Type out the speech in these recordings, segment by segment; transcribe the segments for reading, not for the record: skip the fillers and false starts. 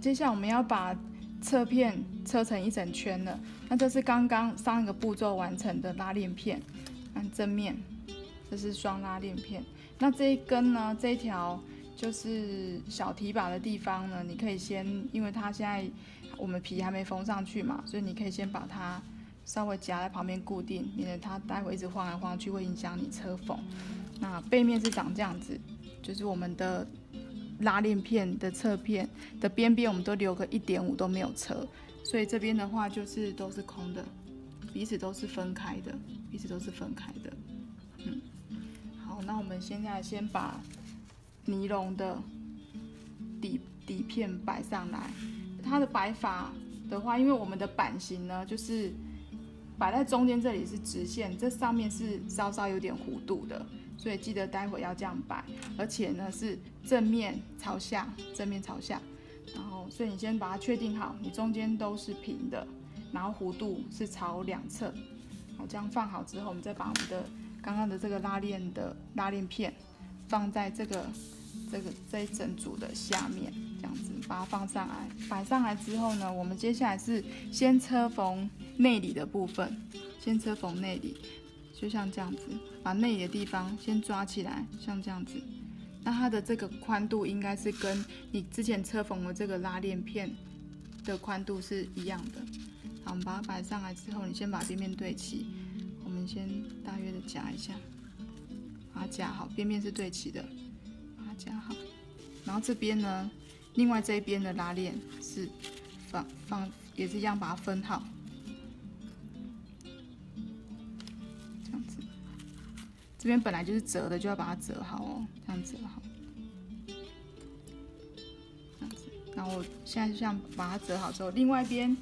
接下来我们要把侧片车成一整圈了。那这是刚刚上一个步骤完成的拉链片，看正面，这是双拉链片。那这一根呢，这一条就是小提把的地方呢，你可以先，因为它现在我们皮还没缝上去嘛，所以你可以先把它稍微夹在旁边固定，免得它待会一直晃来晃去会影响你车缝。那背面是长这样子，就是我们的拉链片的侧片的边边，我们都留个1.5都没有车，所以这边的话就是都是空的，彼此都是分开的，好，那我们现在先把尼龙的底片摆上来。它的摆法的话，因为我们的版型呢，就是摆在中间这里是直线，这上面是稍稍有点弧度的，所以记得待会要这样摆，而且呢是正面朝下，然后所以你先把它确定好，你中间都是平的，然后弧度是朝两侧。好，这样放好之后，我们再把我们的刚刚的这个拉链片放在这一整组的下面，这样子把它放上来，摆上来之后呢，我们接下来是先车缝内里的部分，就像这样子，把内里的地方先抓起来，像这样子。那它的这个宽度应该是跟你之前车缝的这个拉链片的宽度是一样的。好，我们把它摆上来之后，你先把边边对齐，我们先大约的夹一下，把它夹好，边边是对齐的，把它夹好。然后这边呢，另外这一边的拉链是放也是一样，把它分好，这样子。这边本来就是折的，就要把它折好哦，这样折好，这样子。然后我现在就这样把它折好之后，另外一边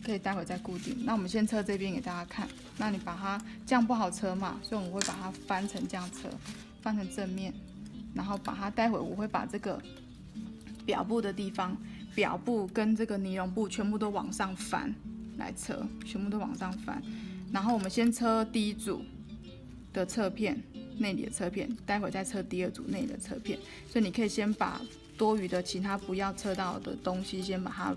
可以待会再固定。那我们先车这边给大家看。那你把它这样不好车嘛，所以我们会把它翻成这样车，翻成正面，然后把它待会我会把这个表布的地方，表布跟这个尼龙布全部都往上翻来车，全部都往上翻。然后我们先车第一组的侧片，内里的侧片，待会再车第二组内里的侧片。所以你可以先把多余的其他不要车到的东西，先把它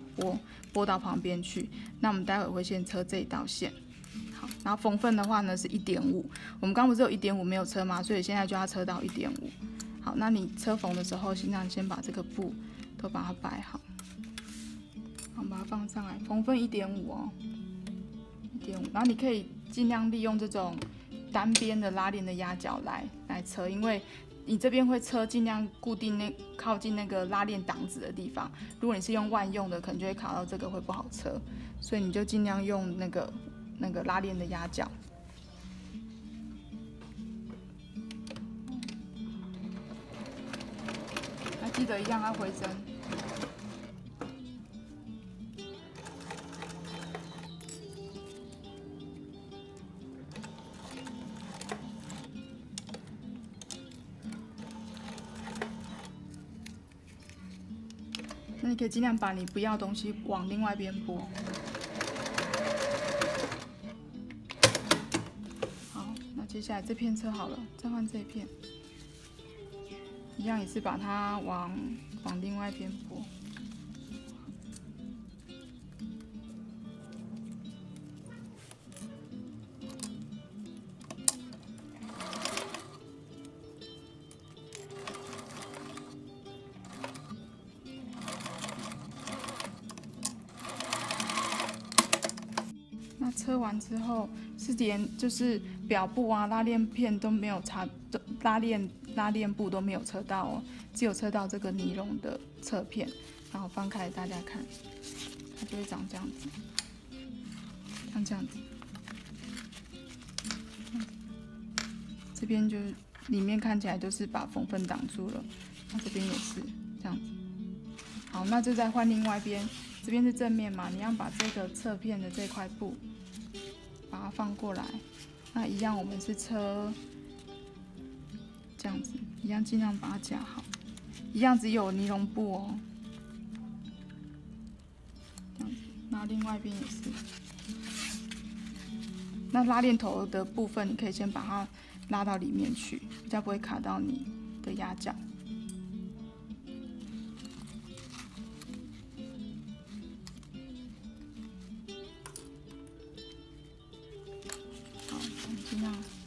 拨到旁边去。那我们待会会先车这一道线。好，然后缝份的话呢是1.5，我们刚不是有1.5没有车吗？所以现在就要车到1.5。好，那你车缝的时候，尽量先把这个布都把它摆好，好，把它放上来，缝份1.5哦，1.5。然后你可以尽量利用这种单边的拉链的压脚来车，因为你这边会车尽量固定靠近那个拉链档子的地方。如果你是用万用的，可能就会卡到这个会不好车，所以你就尽量用那个拉链的压脚。还记得一样要回针。那你可以尽量把你不要的东西往另外一边拨。好，那接下来这片车好了，再换这一片，一样也是把它往另外一边拨。那车完之后是连就是表布啊、拉链片都没有擦，拉链布都没有车到哦，只有车到这个尼龙的侧片。然后翻开大家看，它就会长这样子，像这样子。这边就里面看起来都是把缝份挡住了，那这边也是这样子。好，那就再换另外一边。这边是正面嘛，你要把这个侧片的这块布把它放过来。那一样我们是车这样子，一样尽量把它夹好，一样只有尼龙布哦。这样子，那另外一边也是。那拉链头的部分，你可以先把它拉到里面去，比较不会卡到你的压脚。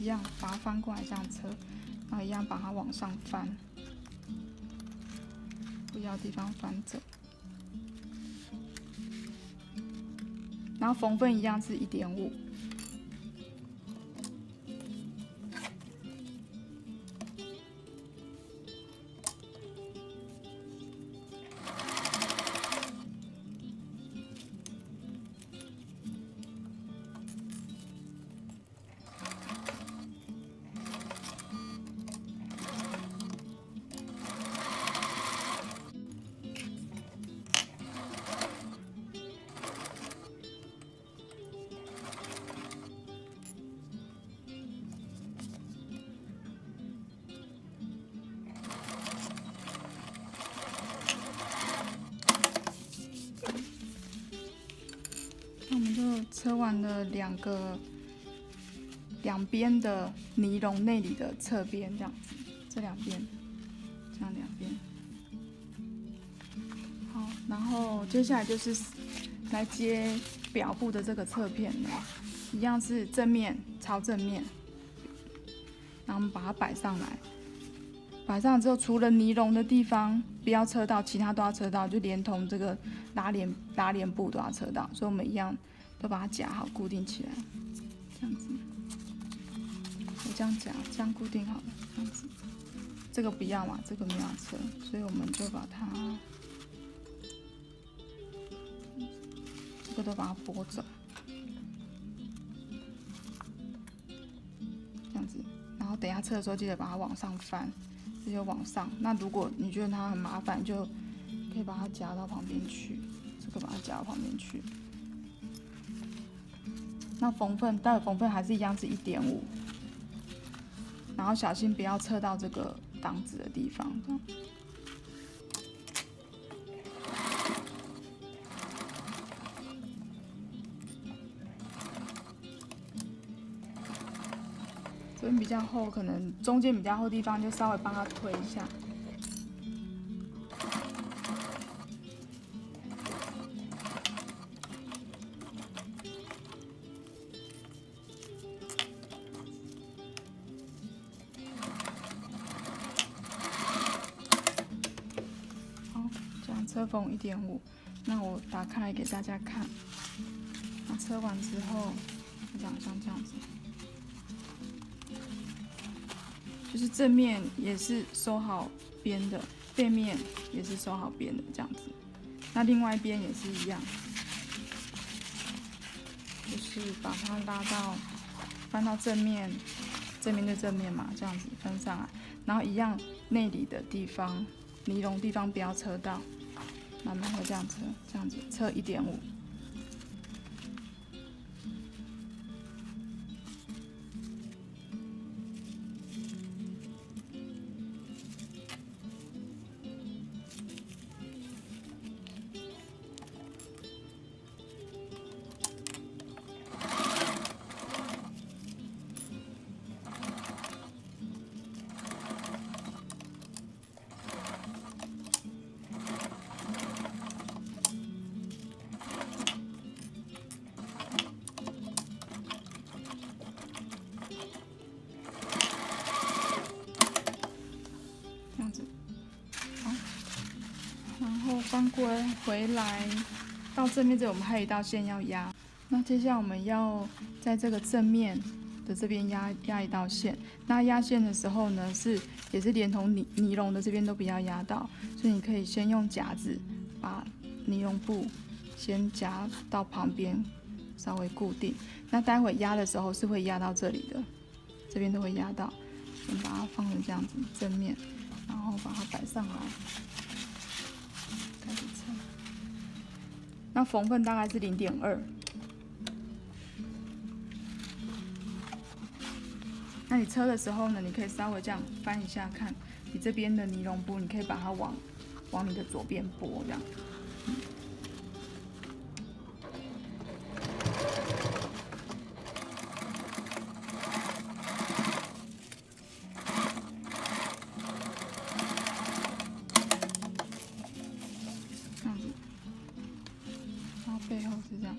一样把它翻过来这样车，然后一样把它往上翻，不要的地方翻走。然后缝份一样是1.5。那我们就车完了两边的尼龙内里的侧边，这样子，这两边，这样两边。好，然后接下来就是来接表布的这个侧片了，一样是正面朝正面，然后我们把它摆上来。摆上之后，除了尼龙的地方不要车到，其他都要车到，就连同这个拉链布都要车到，所以我们一样都把它夹好，固定起来，这样子。我这样夹，这样固定好了，这样子。这个不要嘛，这个没有车，所以我们就把它这个都把它拨走，这样子。然后等一下车的时候，记得把它往上翻。这就往上。那如果你觉得它很麻烦，就可以把它夹到旁边去。这个把它夹到旁边去。那缝份，待会缝份还是一样是1.5，然后小心不要侧到这个档子的地方。这边比较厚，可能中间比较厚的地方就稍微帮它推一下。好，这样车缝1.5，那我打开来给大家看。那车完之后，像这样子。就是正面也是收好边的，背面也是收好边的这样子。那另外一边也是一样，就是把它翻到正面，正面对正面嘛，这样子翻上来。然后一样内里的地方，尼龙地方不要车到，慢慢会这样车，这样子车1.5。翻回来到正面这里，我们还有一道线要压。那接下来我们要在这个正面的这边压一道线。那压线的时候呢，也是连同尼龙的这边都不要压到，所以你可以先用夹子把尼龙布先夹到旁边，稍微固定。那待会压的时候是会压到这里的，这边都会压到。先把它放成这样子正面，然后把它摆上来。开始测，那缝份大概是0.2。那你车的时候呢，你可以稍微这样翻一下，看你这边的尼龙布，你可以把它往你的左边拨，这样。背后是这样，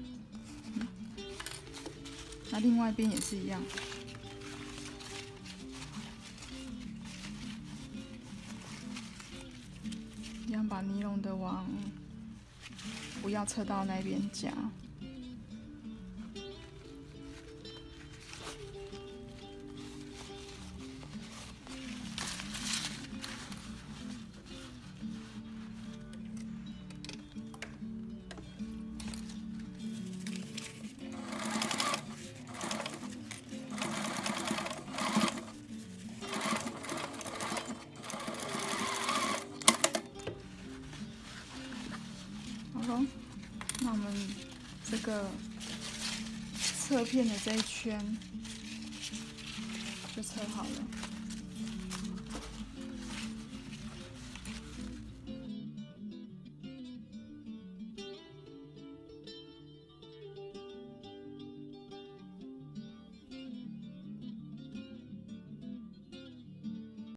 那另外一边也是一样，样把尼龙的往不要侧到那边夹。好了，那我们这个侧片的这一圈就侧好了。